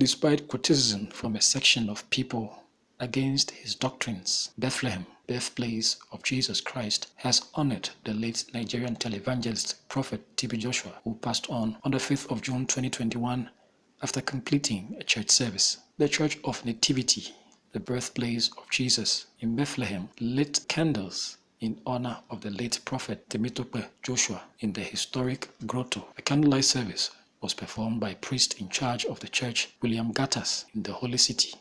Despite criticism from a section of people against his doctrines, Bethlehem, birthplace of Jesus Christ, has honored the late Nigerian televangelist Prophet TB Joshua, who passed on the 5th of June 2021 after completing a church service. The Church of Nativity, the birthplace of Jesus in Bethlehem, lit candles in honor of the late Prophet TB Joshua in the historic grotto. A candlelight service was performed by priest in charge of the church, William Gattas, in the Holy City.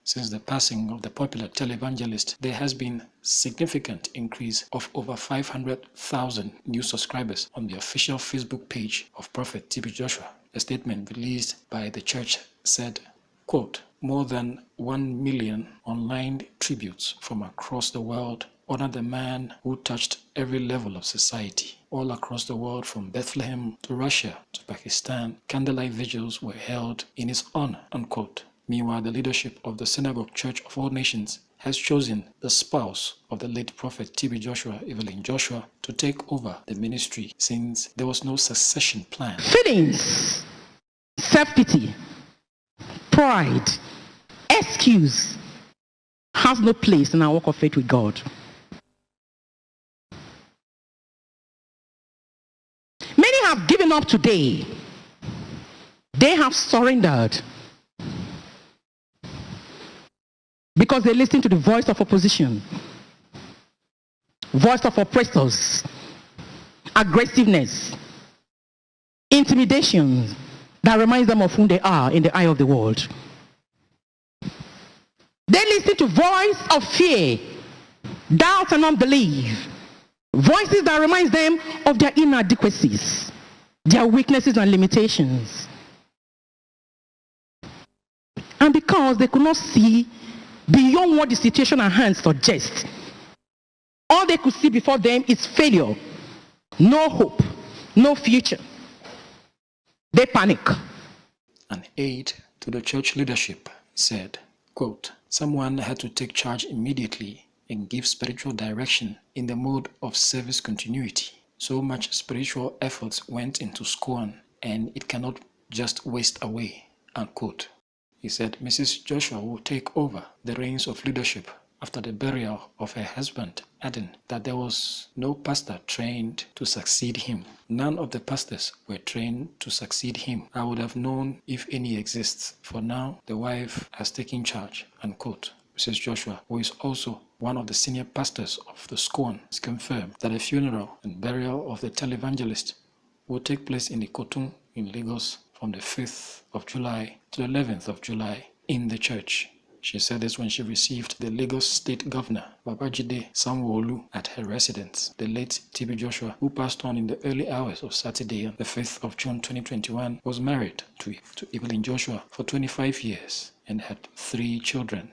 Since the passing of the popular televangelist, there has been significant increase of over 500,000 new subscribers on the official Facebook page of Prophet TB Joshua. A statement released by the church said, quote, "More than 1 million online tributes from across the world honor the man who touched every level of society. All across the world, from Bethlehem to Russia to Pakistan, candlelight vigils were held in his honor," unquote. Meanwhile, the leadership of the Synagogue Church of All Nations has chosen the spouse of the late Prophet TB Joshua, Evelyn Joshua, to take over the ministry since there was no succession plan. Feelings, self-pity, pride, excuse has no place in our walk of faith with God. Many have given up today. They have surrendered because they listen to the voice of opposition, voice of oppressors, aggressiveness, intimidation that reminds them of who they are in the eye of the world. They listen to voice of fear, doubt and unbelief, voices that reminds them of their inadequacies, their weaknesses and limitations. And because they could not see beyond what the situation at hand suggests, all they could see before them is failure, no hope, no future. They panic. An aide to the church leadership said, quote, "Someone had to take charge immediately and give spiritual direction in the mode of service continuity. So much spiritual efforts went into Scoan, and it cannot just waste away," unquote. He said Mrs. Joshua will take over the reins of leadership after the burial of her husband, adding that there was no pastor trained to succeed him. "None of the pastors were trained to succeed him. I would have known if any exists. For now, the wife has taken charge," unquote. Mrs. Joshua, who is also one of the senior pastors of the Scoan, has confirmed that the funeral and burial of the televangelist will take place in Ikotun in Lagos from the 5th of July to the 11th of July in the church. She said this when she received the Lagos State Governor, Babajide Sanwo-Olu, at her residence. The late TB Joshua, who passed on in the early hours of Saturday, the 5th of June 2021, was married to Evelyn Joshua for 25 years and had 3 children.